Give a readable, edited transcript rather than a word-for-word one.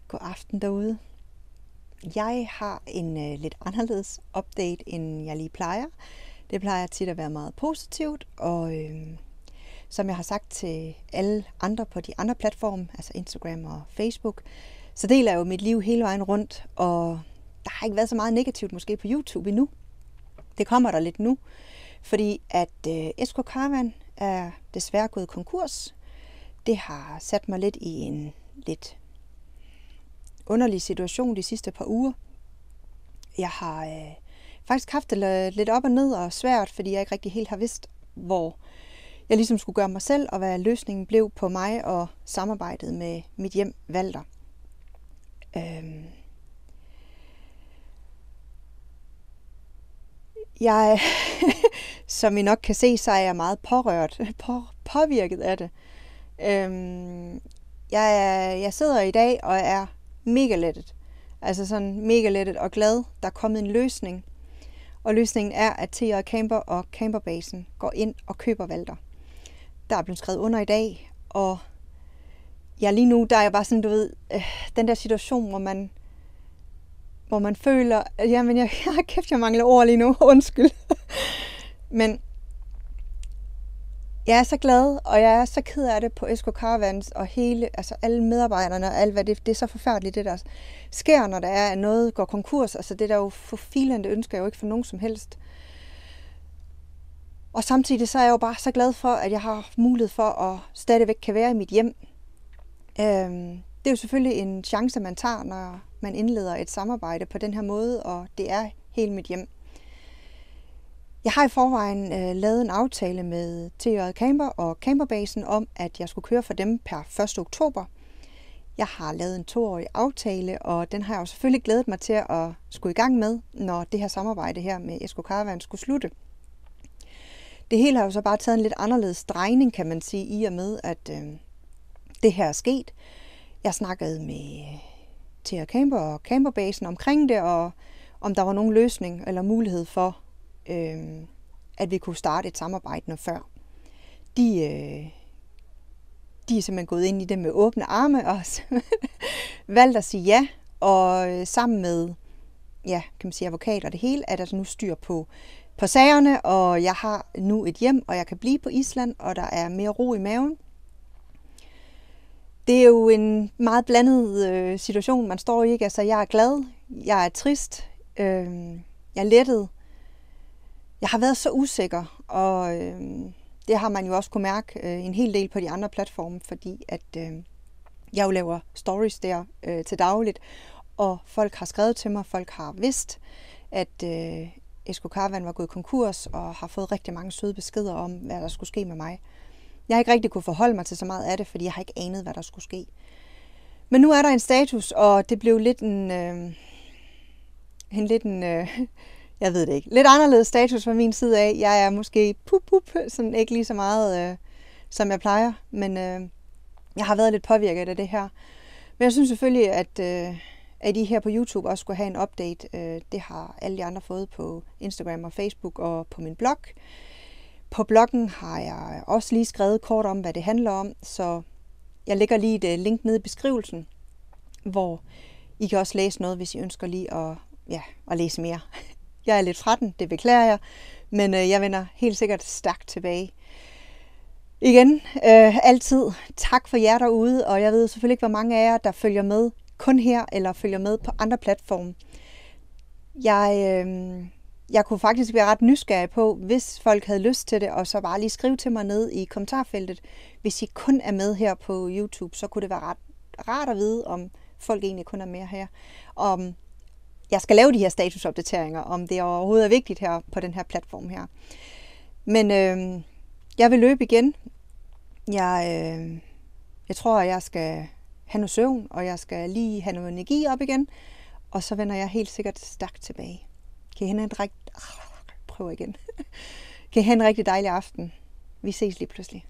God aften derude. Jeg har en lidt anderledes update, end jeg lige plejer. Det plejer tit at være meget positivt, og som jeg har sagt til alle andre på de andre platforme, altså Instagram og Facebook, så deler jeg jo mit liv hele vejen rundt, og der har ikke været så meget negativt måske på YouTube endnu. Det kommer der lidt nu, fordi at SK Caravan er desværre gået konkurs. Det har sat mig lidt i en lidt underlig situation de sidste par uger. Jeg har faktisk haft det lidt op og ned og svært, fordi jeg ikke rigtig helt har vidst, hvor jeg ligesom skulle gøre mig selv, og hvad løsningen blev på mig og samarbejdet med mit hjem Valter. Jeg, som I nok kan se, så er jeg meget påvirket af det. Jeg sidder i dag og er mega lettet. Altså sådan mega lettet og glad. Der er kommet en løsning. Og løsningen er, at TJ Camper og Camperbasen går ind og køber Valter. Der er blevet skrevet under i dag. Og lige nu, der er jeg bare sådan, du ved, den der situation, hvor man føler, jamen jeg mangler ord lige nu, undskyld. Men jeg er så glad, og jeg er så ked af det på SK Caravans og altså alle medarbejderne og alt hvad det er så forfærdeligt, det der sker, når der er, at noget går konkurs. Altså det der jo for filen, det ønsker jeg jo ikke for nogen som helst. Og samtidig så er jeg jo bare så glad for, at jeg har mulighed for at stadigvæk kan være i mit hjem. Det er jo selvfølgelig en chance, man tager, når man indleder et samarbejde på den her måde, og det er hele mit hjem. Jeg har i forvejen lavet en aftale med TJ Camper og Camperbasen om, at jeg skulle køre for dem per 1. oktober. Jeg har lavet en 2-årig aftale, og den har jeg jo selvfølgelig glædet mig til at skulle i gang med, når det her samarbejde her med SK Caravan skulle slutte. Det hele har jo så bare taget en lidt anderledes drejning, kan man sige, i og med, at det her er sket. Jeg snakkede med TJ Camper og Camperbasen omkring det, og om der var nogen løsning eller mulighed for, at vi kunne starte et samarbejde noget før. De er simpelthen gået ind i det med åbne arme og valgt at sige ja, og sammen med kan man sige, advokater og det hele, er der nu styr på sagerne, og jeg har nu et hjem, og jeg kan blive på Island, og der er mere ro i maven. Det er jo en meget blandet situation, man står i, ikke? Altså, jeg er glad, jeg er trist, jeg er lettet. Jeg har været så usikker, og det har man jo også kunne mærke en hel del på de andre platforme, fordi at jeg jo laver stories der til dagligt, og folk har skrevet til mig, folk har vidst, at SK Caravan var gået konkurs, og har fået rigtig mange søde beskeder om, hvad der skulle ske med mig. Jeg har ikke rigtig kunne forholde mig til så meget af det, fordi jeg har ikke anet, hvad der skulle ske. Men nu er der en status, og det blev lidt jeg ved det ikke, lidt anderledes status fra min side af. Jeg er måske sådan ikke lige så meget, som jeg plejer, men jeg har været lidt påvirket af det her. Men jeg synes selvfølgelig, at I her på YouTube også skulle have en update. Det har alle de andre fået på Instagram og Facebook og på min blog. På bloggen har jeg også lige skrevet kort om, hvad det handler om, så jeg lægger lige et link nede i beskrivelsen, hvor I kan også læse noget, hvis I ønsker lige at læse mere. Jeg er lidt fra den, det beklager jeg, men jeg vender helt sikkert stærkt tilbage. Igen, altid tak for jer derude, og jeg ved selvfølgelig ikke, hvor mange af jer, der følger med kun her, eller følger med på andre platforme. Jeg kunne faktisk være ret nysgerrig på, hvis folk havde lyst til det, og så bare lige skrive til mig ned i kommentarfeltet. Hvis I kun er med her på YouTube, så kunne det være ret rart at vide, om folk egentlig kun er med her. Om jeg skal lave de her statusopdateringer, om det overhovedet er vigtigt her på den her platform her. Men jeg vil løbe igen. Jeg tror, at jeg skal have noget søvn, og jeg skal lige have noget energi op igen, og så vender jeg helt sikkert stærkt tilbage. Kan I have en rigtig dejlig aften. Vi ses lige pludselig.